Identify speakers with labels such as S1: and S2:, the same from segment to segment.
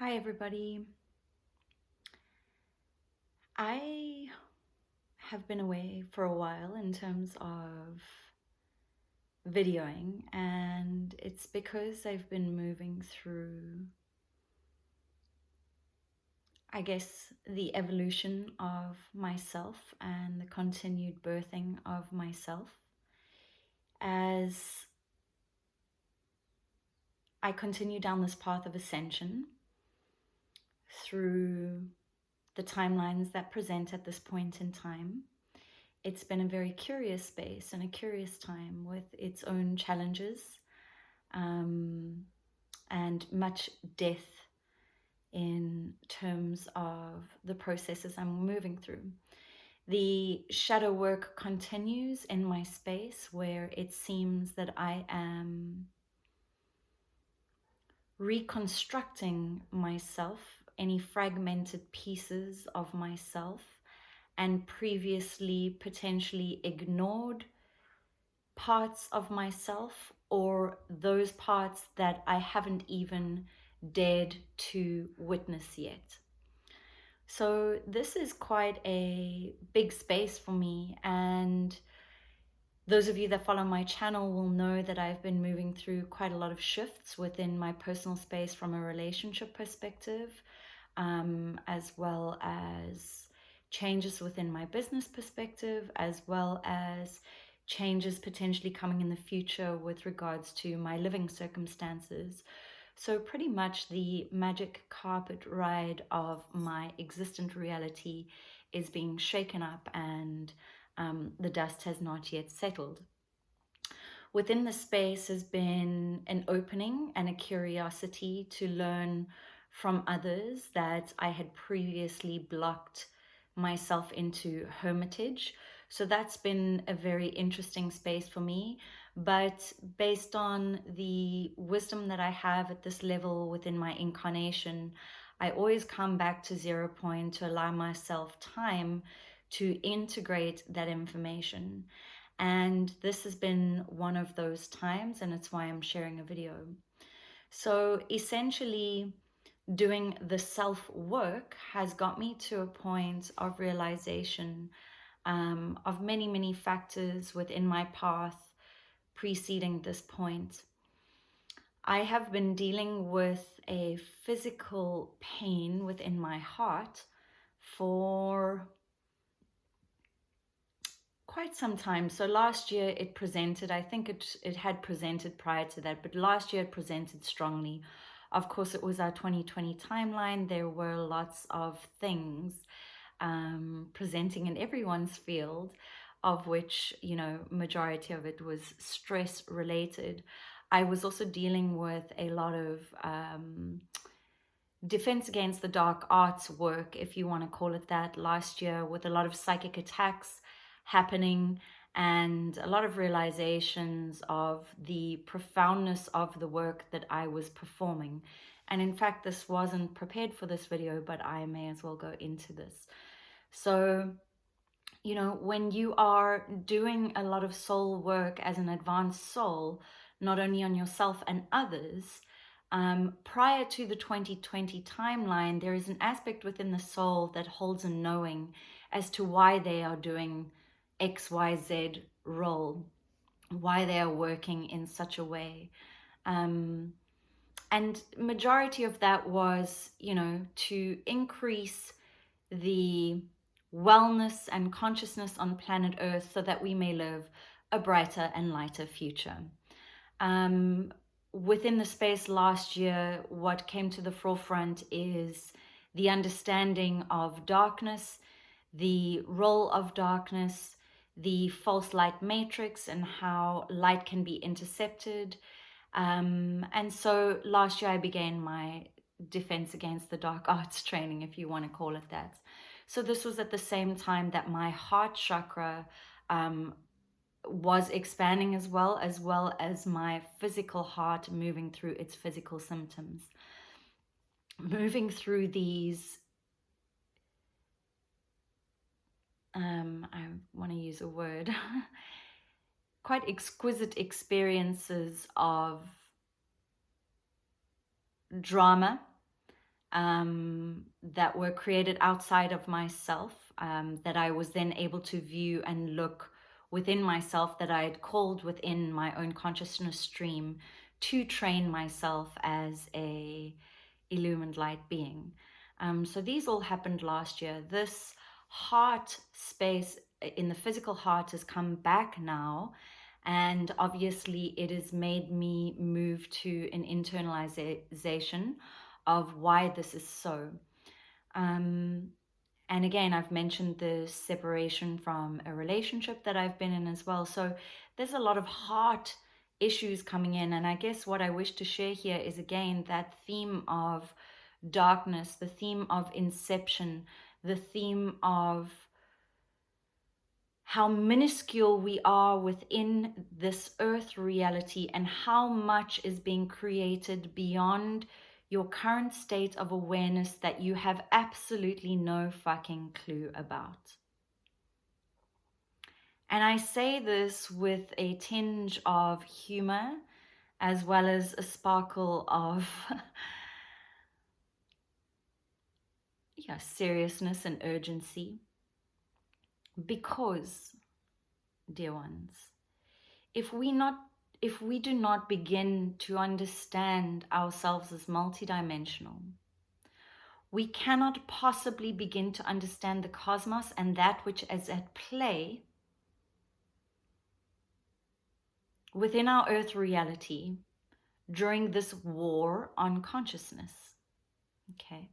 S1: Hi, everybody. I have been away for a while in terms of videoing, and it's because I've been moving through, I guess, the evolution of myself and the continued birthing of myself as I continue down this path of ascension through the timelines that present at this point in time. It's been a very curious space and a curious time with its own challenges and much death in terms of the processes I'm moving through. The shadow work continues in my space where it seems that I am reconstructing myself, any fragmented pieces of myself, and previously potentially ignored parts of myself, or those parts that I haven't even dared to witness yet. So this is quite a big space for me, and those of you that follow my channel will know that I've been moving through quite a lot of shifts within my personal space from a relationship perspective, as well as changes within my business perspective, as well as changes potentially coming in the future with regards to my living circumstances. So pretty much the magic carpet ride of my existent reality is being shaken up, and the dust has not yet settled. Within the space has been an opening and a curiosity to learn from others that I had previously blocked myself into hermitage. So that's been a very interesting space for me. But based on the wisdom that I have at this level within my incarnation, I always come back to 0 point to allow myself time to integrate that information. And this has been one of those times, and it's why I'm sharing a video. So essentially, doing the self-work has got me to a point of realization of many, many factors within my path preceding this point. I have been dealing with a physical pain within my heart for quite some time. So last year it presented, I think it had presented prior to that, but last year it presented strongly. Of course, it was our 2020 timeline. There were lots of things presenting in everyone's field, of which, majority of it was stress related. I was also dealing with a lot of defense against the dark arts work, if you want to call it that, last year, with a lot of psychic attacks happening and a lot of realizations of the profoundness of the work that I was performing. And in fact, this wasn't prepared for this video, but I may as well go into this. So, when you are doing a lot of soul work as an advanced soul, not only on yourself and others, prior to the 2020 timeline, there is an aspect within the soul that holds a knowing as to why they are doing XYZ role, why they are working in such a way. And majority of that was, to increase the wellness and consciousness on planet Earth so that we may live a brighter and lighter future. Within the space last year, what came to the forefront is the understanding of darkness, the role of darkness, the false light matrix, and how light can be intercepted. And so last year I began my defense against the dark arts training, if you want to call it that. So this was at the same time that my heart chakra was expanding as well as my physical heart moving through its physical symptoms. Moving through these, I want to use a word, quite exquisite experiences of drama, that were created outside of myself, that I was then able to view and look within myself, that I had called within my own consciousness stream to train myself as a illumined light being. So these all happened last year. This heart space in the physical heart has come back now, and obviously it has made me move to an internalization of why this is so. And again, I've mentioned the separation from a relationship that I've been in as well. So there's a lot of heart issues coming in. And I guess what I wish to share here is, again, that theme of darkness, the theme of inception, the theme of how minuscule we are within this earth reality, and how much is being created beyond your current state of awareness that you have absolutely no fucking clue about. And I say this with a tinge of humor, as well as a sparkle of seriousness and urgency. Because, dear ones, if we do not begin to understand ourselves as multidimensional, we cannot possibly begin to understand the cosmos and that which is at play within our earth reality during this war on consciousness. Okay?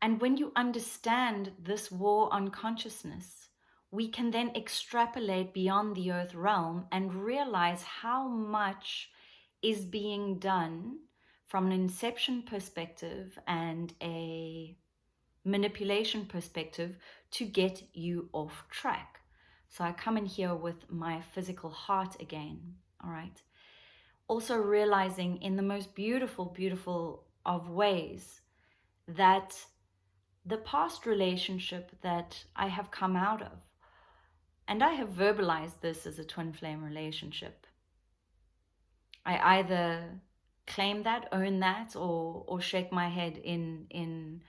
S1: And when you understand this war on consciousness, we can then extrapolate beyond the earth realm and realize how much is being done from an inception perspective and a manipulation perspective to get you off track. So I come in here with my physical heart again, all right? Also realizing in the most beautiful, beautiful of ways that the past relationship that I have come out of, and I have verbalized this as a twin flame relationship. I either claim that, own that, or shake my head in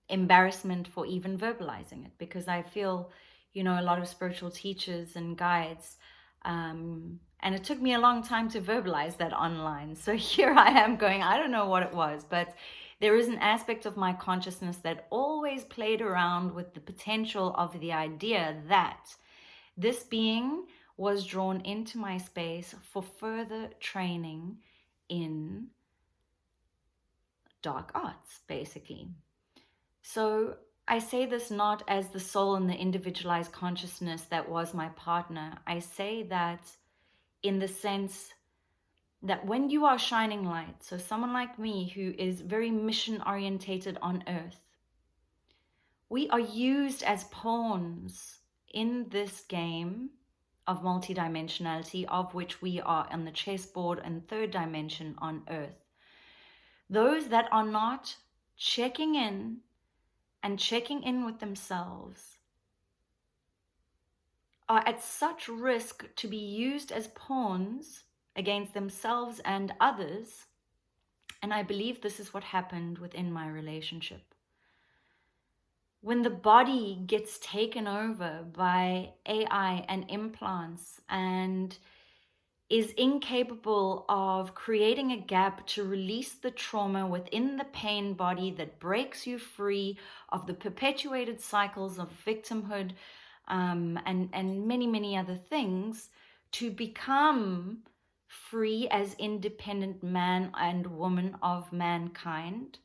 S1: embarrassment for even verbalizing it, because I feel, a lot of spiritual teachers and guides, and it took me a long time to verbalize that online. So here I am going, I don't know what it was, but there is an aspect of my consciousness that always played around with the potential of the idea that this being was drawn into my space for further training in dark arts, basically. So I say this not as the soul and the individualized consciousness that was my partner. I say that in the sense that when you are shining light, so someone like me who is very mission orientated on earth, we are used as pawns in this game of multidimensionality, of which we are on the chessboard and third dimension on earth. Those that are not checking in with themselves are at such risk to be used as pawns against themselves and others. And I believe this is what happened within my relationship. When the body gets taken over by AI and implants and is incapable of creating a gap to release the trauma within the pain body that breaks you free of the perpetuated cycles of victimhood, and many, many other things, to become free as independent man and woman of mankind,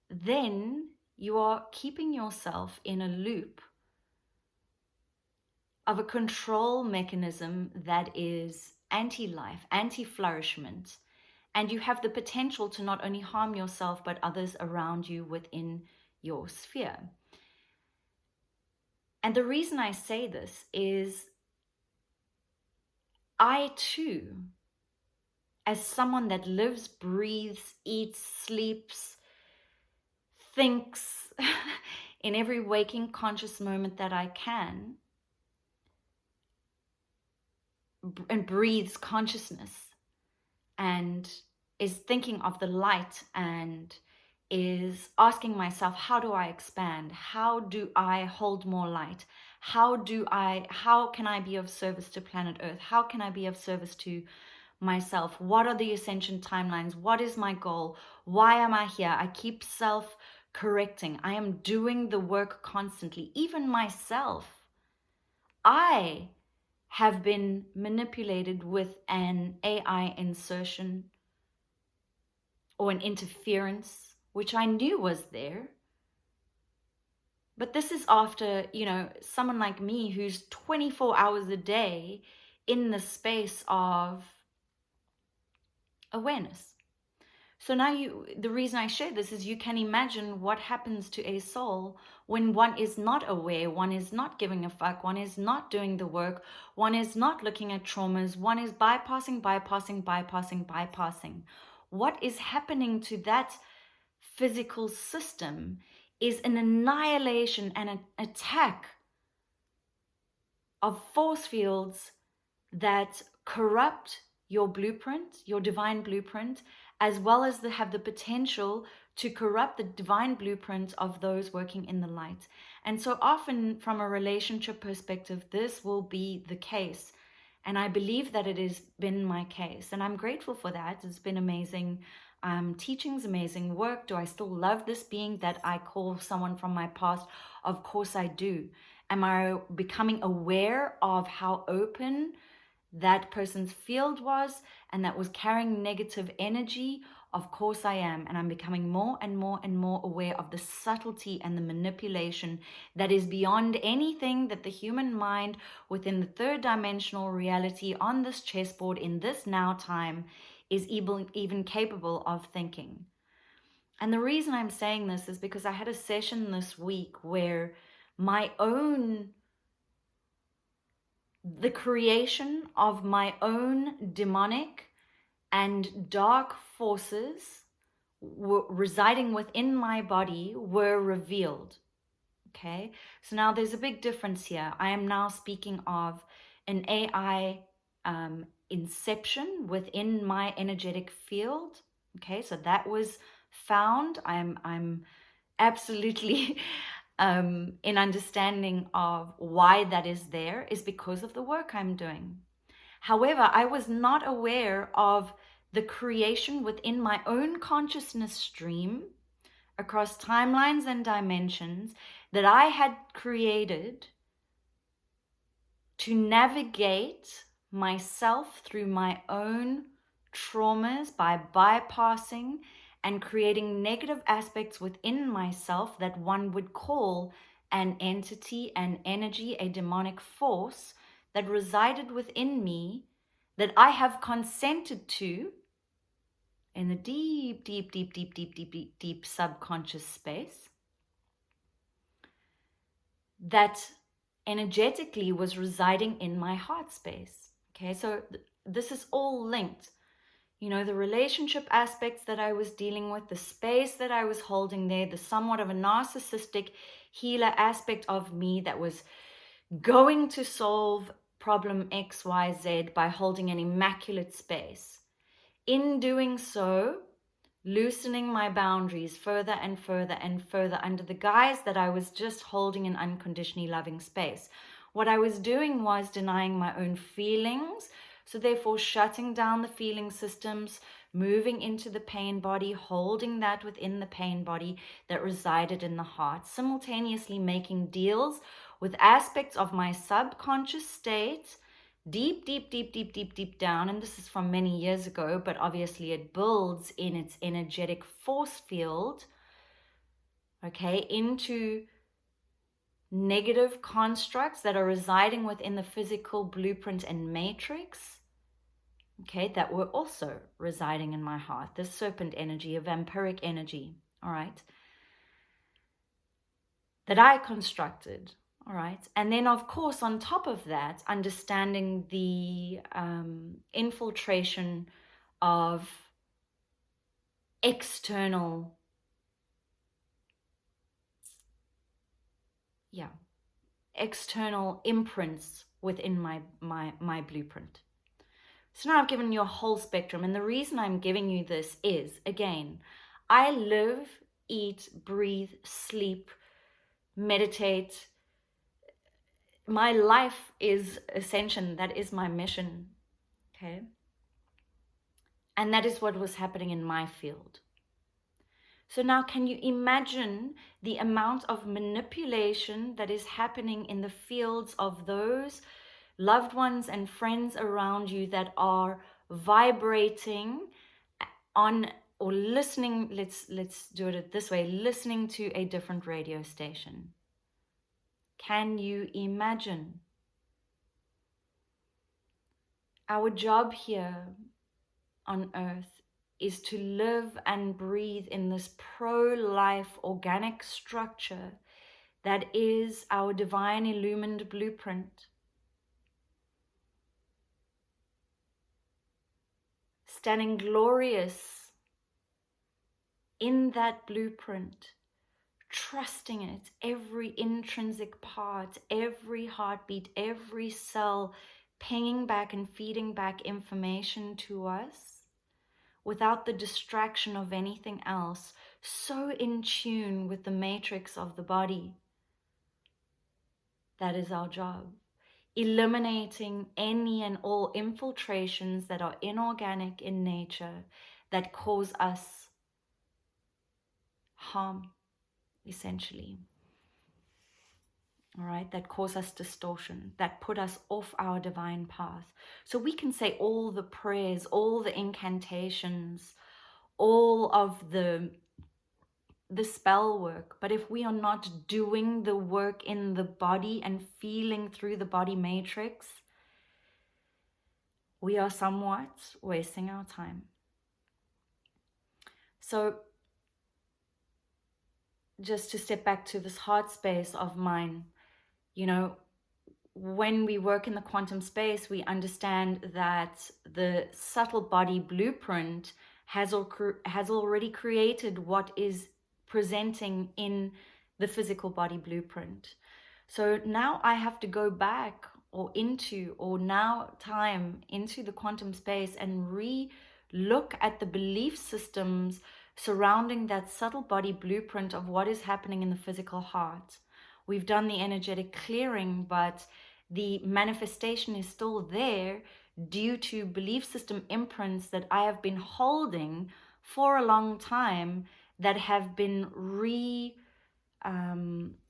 S1: then you are keeping yourself in a loop of a control mechanism that is anti-life, anti-flourishment, and you have the potential to not only harm yourself but others around you within your sphere. And the reason I say this is I too, as someone that lives, breathes, eats, sleeps, thinks in every waking conscious moment that I can, and breathes consciousness and is thinking of the light and is asking myself, how do I expand? How do I hold more light? How can I be of service to planet Earth? How can I be of service to myself? What are the ascension timelines? What is my goal? Why am I here? I keep self-correcting. I am doing the work constantly. Even myself, I have been manipulated with an AI insertion or an interference, which I knew was there. But this is after, someone like me who's 24 hours a day in the space of awareness. So now the reason I share this is you can imagine what happens to a soul when one is not aware, one is not giving a fuck, one is not doing the work, one is not looking at traumas, one is bypassing. What is happening to that physical system is an annihilation and an attack of force fields that corrupt your blueprint, your divine blueprint, as well as have the potential to corrupt the divine blueprint of those working in the light. And so often from a relationship perspective, this will be the case. And I believe that it has been my case. And I'm grateful for that. It's been amazing teachings, amazing work. Do I still love this being that I call someone from my past? Of course I do. Am I becoming aware of how open that person's field was and that was carrying negative energy? Of course I am. And I'm becoming more and more and more aware of the subtlety and the manipulation that is beyond anything that the human mind within the third dimensional reality on this chessboard in this now time is even capable of thinking. And the reason I'm saying this is because I had a session this week where the creation of my own demonic and dark forces residing within my body were revealed. Okay, so now there's a big difference here. I am now speaking of an AI inception within my energetic field. Okay, so that was found. I'm absolutely in understanding of why that is there is because of the work I'm doing. However, I was not aware of the creation within my own consciousness stream across timelines and dimensions that I had created to navigate myself through my own traumas by bypassing and creating negative aspects within myself that one would call an entity, an energy, a demonic force that resided within me that I have consented to in the deep subconscious space that energetically was residing in my heart space. Okay, so this is all linked. The relationship aspects that I was dealing with, the space that I was holding there, the somewhat of a narcissistic healer aspect of me that was going to solve problem X, Y, Z by holding an immaculate space. In doing so, loosening my boundaries further and further and further under the guise that I was just holding an unconditionally loving space. What I was doing was denying my own feelings, so therefore shutting down the feeling systems, moving into the pain body, holding that within the pain body that resided in the heart, simultaneously making deals with aspects of my subconscious state deep down, and this is from many years ago, but obviously it builds in its energetic force field, okay, into negative constructs that are residing within the physical blueprint and matrix, okay, that were also residing in my heart, this serpent energy, a vampiric energy, all right, that I constructed. All right. And then, of course, on top of that, understanding the infiltration of external, external imprints within my blueprint. So now I've given you a whole spectrum. And the reason I'm giving you this is, again, I live, eat, breathe, sleep, meditate. My life is ascension. That is my mission. Okay. And that is what was happening in my field. So now can you imagine the amount of manipulation that is happening in the fields of those loved ones and friends around you that are vibrating on or listening, let's do it this way, listening to a different radio station? Can you imagine? Our job here on earth is to live and breathe in this pro-life organic structure that is our divine illumined blueprint. Standing glorious in that blueprint, trusting it, every intrinsic part, every heartbeat, every cell, pinging back and feeding back information to us without the distraction of anything else, so in tune with the matrix of the body. That is our job. Eliminating any and all infiltrations that are inorganic in nature that cause us harm, essentially. All right, that cause us distortion, that put us off our divine path. So we can say all the prayers, all the incantations, all of the spell work, but if we are not doing the work in the body and feeling through the body matrix, we are somewhat wasting our time. So just to step back to this heart space of mine, you know, when we work in the quantum space, we understand that the subtle body blueprint has already created what is presenting in the physical body blueprint. So now I have to go back into the quantum space and re-look at the belief systems surrounding that subtle body blueprint of what is happening in the physical heart. We've done the energetic clearing, but the manifestation is still there due to belief system imprints that I have been holding for a long time that have been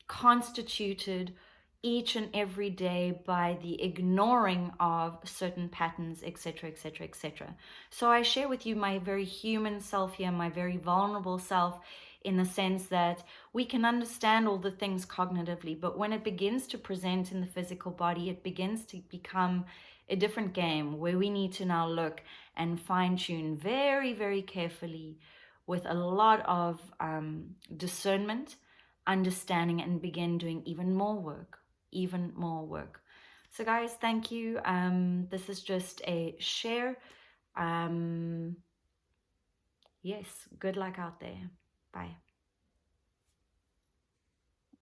S1: constituted each and every day by the ignoring of certain patterns, etc., etc., etc. So I share with you my very human self here, my very vulnerable self, in the sense that we can understand all the things cognitively, but when it begins to present in the physical body, it begins to become a different game where we need to now look and fine-tune very, very carefully with a lot of discernment, understanding, and begin doing even more work. So guys, thank you. This is just a share. Yes, good luck out there. Bye.